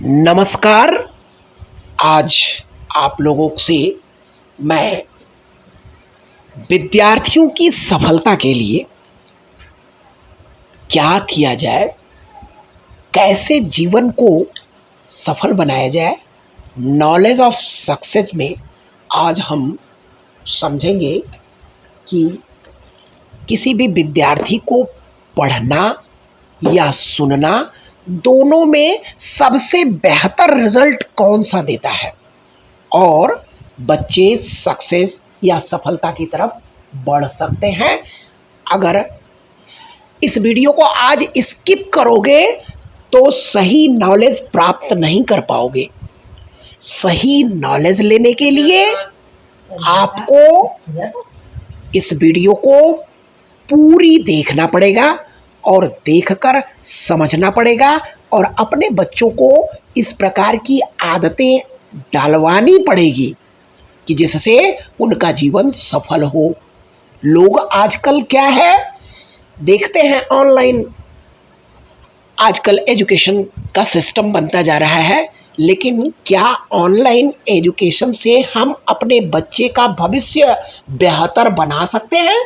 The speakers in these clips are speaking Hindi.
नमस्कार। आज आप लोगों से मैं विद्यार्थियों की सफलता के लिए क्या किया जाए, कैसे जीवन को सफल बनाया जाए, नॉलेज ऑफ सक्सेस में आज हम समझेंगे कि किसी भी विद्यार्थी को पढ़ना या सुनना दोनों में सबसे बेहतर रिजल्ट कौन सा देता है और बच्चे सक्सेस या सफलता की तरफ बढ़ सकते हैं। अगर इस वीडियो को आज स्किप करोगे तो सही नॉलेज प्राप्त नहीं कर पाओगे। सही नॉलेज लेने के लिए आपको इस वीडियो को पूरी देखना पड़ेगा और देखकर समझना पड़ेगा और अपने बच्चों को इस प्रकार की आदतें डालवानी पड़ेगी कि जिससे उनका जीवन सफल हो। लोग आजकल क्या है देखते हैं, ऑनलाइन आजकल एजुकेशन का सिस्टम बनता जा रहा है, लेकिन क्या ऑनलाइन एजुकेशन से हम अपने बच्चे का भविष्य बेहतर बना सकते हैं?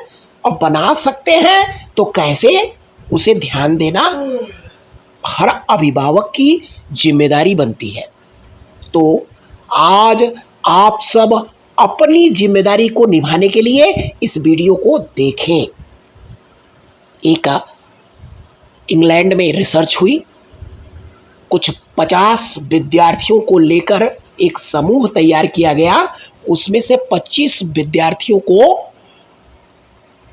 और बना सकते हैं तो कैसे, उसे ध्यान देना हर अभिभावक की जिम्मेदारी बनती है। तो आज आप सब अपनी जिम्मेदारी को निभाने के लिए इस वीडियो को देखें। एक इंग्लैंड में रिसर्च हुई, कुछ 50 विद्यार्थियों को लेकर एक समूह तैयार किया गया। उसमें से 25 विद्यार्थियों को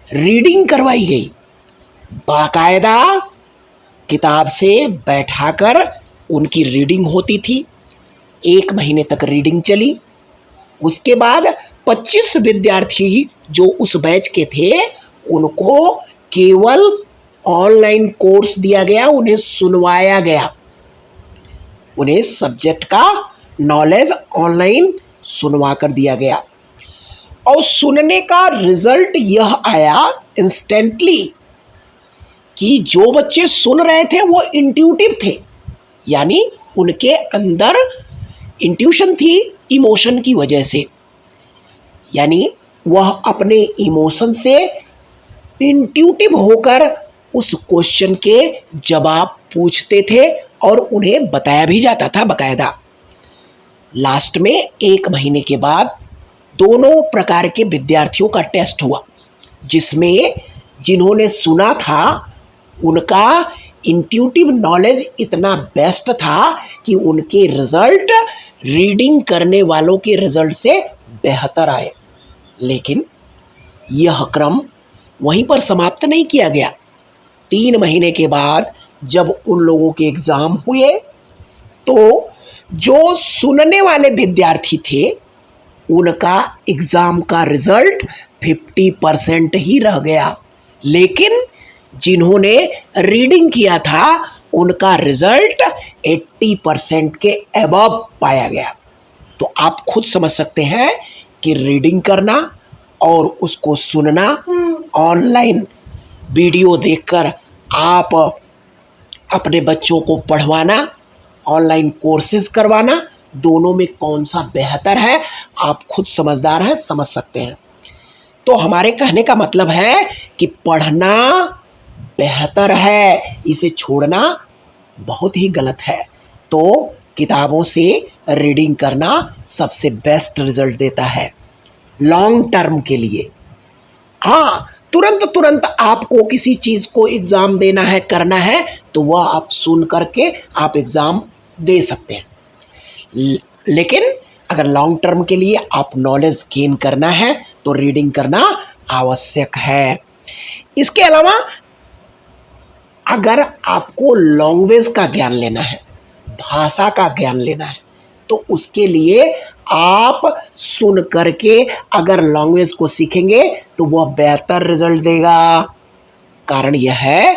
रीडिंग करवाई गई, बाकायदा किताब से बैठाकर उनकी रीडिंग होती थी। 1 महीने तक रीडिंग चली। उसके बाद 25 विद्यार्थी जो उस बैच के थे उनको केवल ऑनलाइन कोर्स दिया गया, उन्हें सुनवाया गया, उन्हें सब्जेक्ट का नॉलेज ऑनलाइन सुनवा कर दिया गया। और सुनने का रिजल्ट यह आया इंस्टेंटली कि जो बच्चे सुन रहे थे वो इंट्यूटिव थे, यानी उनके अंदर इंट्यूशन थी इमोशन की वजह से, यानी वह अपने इमोशन से इंट्यूटिव होकर उस क्वेश्चन के जवाब पूछते थे और उन्हें बताया भी जाता था बकायदा। लास्ट में 1 महीने के बाद दोनों प्रकार के विद्यार्थियों का टेस्ट हुआ, जिसमें जिन्होंने सुना था उनका इंट्यूटिव नॉलेज इतना बेस्ट था कि उनके रिजल्ट रीडिंग करने वालों के रिजल्ट से बेहतर आए। लेकिन यह क्रम वहीं पर समाप्त नहीं किया गया। 3 महीने के बाद जब उन लोगों के एग्ज़ाम हुए तो जो सुनने वाले विद्यार्थी थे उनका एग्ज़ाम का रिजल्ट 50% ही रह गया, लेकिन जिन्होंने रीडिंग किया था उनका रिजल्ट 80% के अबव पाया गया। तो आप खुद समझ सकते हैं कि रीडिंग करना और उसको सुनना, ऑनलाइन वीडियो देखकर आप अपने बच्चों को पढ़वाना, ऑनलाइन कोर्सेज करवाना, दोनों में कौन सा बेहतर है आप खुद समझदार हैं, समझ सकते हैं। तो हमारे कहने का मतलब है कि पढ़ना बेहतर है, इसे छोड़ना बहुत ही गलत है। तो किताबों से रीडिंग करना सबसे बेस्ट रिजल्ट देता है लॉन्ग टर्म के लिए। हाँ, तुरंत आपको किसी चीज़ को एग्ज़ाम देना है, करना है, तो वह आप सुन करके आप एग्ज़ाम दे सकते हैं। लेकिन अगर लॉन्ग टर्म के लिए आप नॉलेज गेन करना है तो रीडिंग करना आवश्यक है। इसके अलावा अगर आपको लैंग्वेज का ज्ञान लेना है, भाषा का ज्ञान लेना है, तो उसके लिए आप सुन करके अगर लैंग्वेज को सीखेंगे तो वह बेहतर रिजल्ट देगा। कारण यह है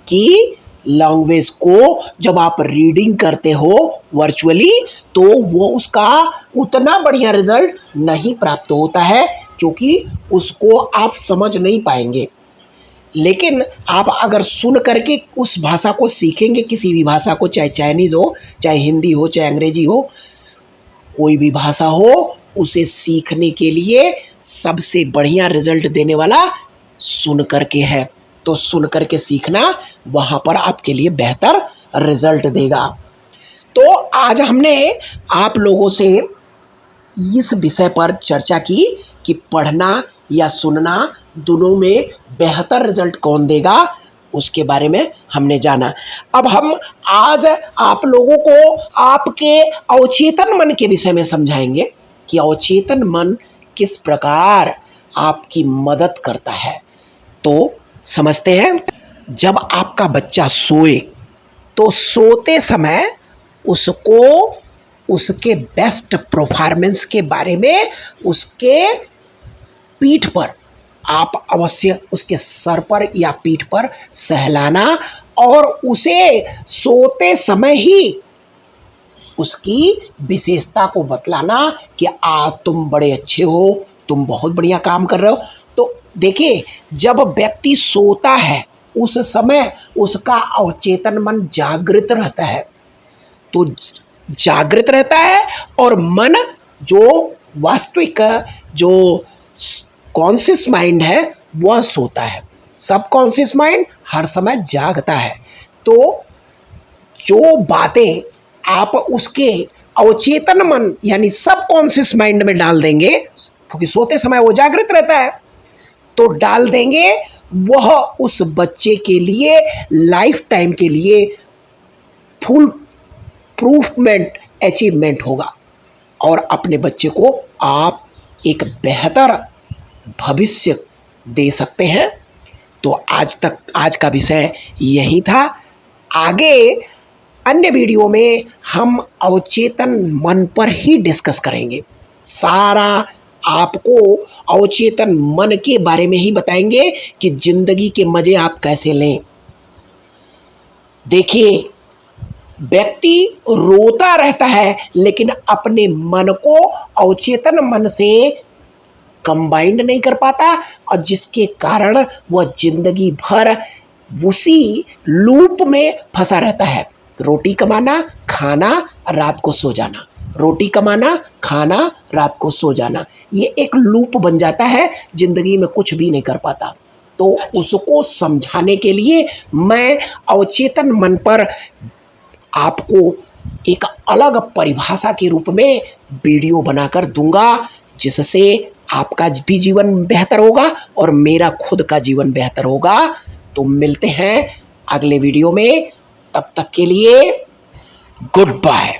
कि लैंग्वेज को जब आप रीडिंग करते हो वर्चुअली तो वो उसका उतना बढ़िया रिजल्ट नहीं प्राप्त होता है, क्योंकि उसको आप समझ नहीं पाएंगे। लेकिन आप अगर सुन करके उस भाषा को सीखेंगे, किसी भी भाषा को, चाहे चाइनीज़ हो, चाहे हिंदी हो, चाहे अंग्रेजी हो, कोई भी भाषा हो, उसे सीखने के लिए सबसे बढ़िया रिजल्ट देने वाला सुन करके है। तो सुन करके सीखना वहाँ पर आपके लिए बेहतर रिजल्ट देगा। तो आज हमने आप लोगों से इस विषय पर चर्चा की कि पढ़ना या सुनना दोनों में बेहतर रिजल्ट कौन देगा, उसके बारे में हमने जाना। अब हम आज आप लोगों को आपके अवचेतन मन के विषय में समझाएंगे कि अवचेतन मन किस प्रकार आपकी मदद करता है। तो समझते हैं। जब आपका बच्चा सोए तो सोते समय उसको उसके बेस्ट परफॉर्मेंस के बारे में उसके पीठ पर आप अवश्य उसके सर पर या पीठ पर सहलाना और उसे सोते समय ही उसकी विशेषता को बतलाना कि तुम बड़े अच्छे हो, तुम बहुत बढ़िया काम कर रहे हो। तो देखिए, जब व्यक्ति सोता है उस समय उसका अवचेतन मन जागृत रहता है। तो जागृत रहता है और मन जो वास्तविक जो कॉन्शियस माइंड है वह सोता है। सब कॉन्शियस माइंड हर समय जागता है। तो जो बातें आप उसके अवचेतन मन यानी सब कॉन्शियस माइंड में डाल देंगे, क्योंकि सोते समय वो जागृत रहता है, तो डाल देंगे, वह उस बच्चे के लिए लाइफ टाइम के लिए फुल प्रूफमेंट अचीवमेंट होगा और अपने बच्चे को आप एक बेहतर भविष्य दे सकते हैं। तो आज का विषय यही था। आगे अन्य वीडियो में हम अवचेतन मन पर ही डिस्कस करेंगे। सारा आपको अवचेतन मन के बारे में ही बताएंगे कि जिंदगी के मजे आप कैसे लें। देखिए, व्यक्ति रोता रहता है लेकिन अपने मन को अवचेतन मन से कंबाइंड नहीं कर पाता, और जिसके कारण वह जिंदगी भर उसी लूप में फंसा रहता है। रोटी कमाना, खाना, रात को सो जाना, रोटी कमाना, खाना, रात को सो जाना, ये एक लूप बन जाता है, जिंदगी में कुछ भी नहीं कर पाता। तो उसको समझाने के लिए मैं अवचेतन मन पर आपको एक अलग परिभाषा के रूप में वीडियो बनाकर दूंगा, जिससे आपका भी जीवन बेहतर होगा और मेरा खुद का जीवन बेहतर होगा। तो मिलते हैं अगले वीडियो में, तब तक के लिए गुड बाय।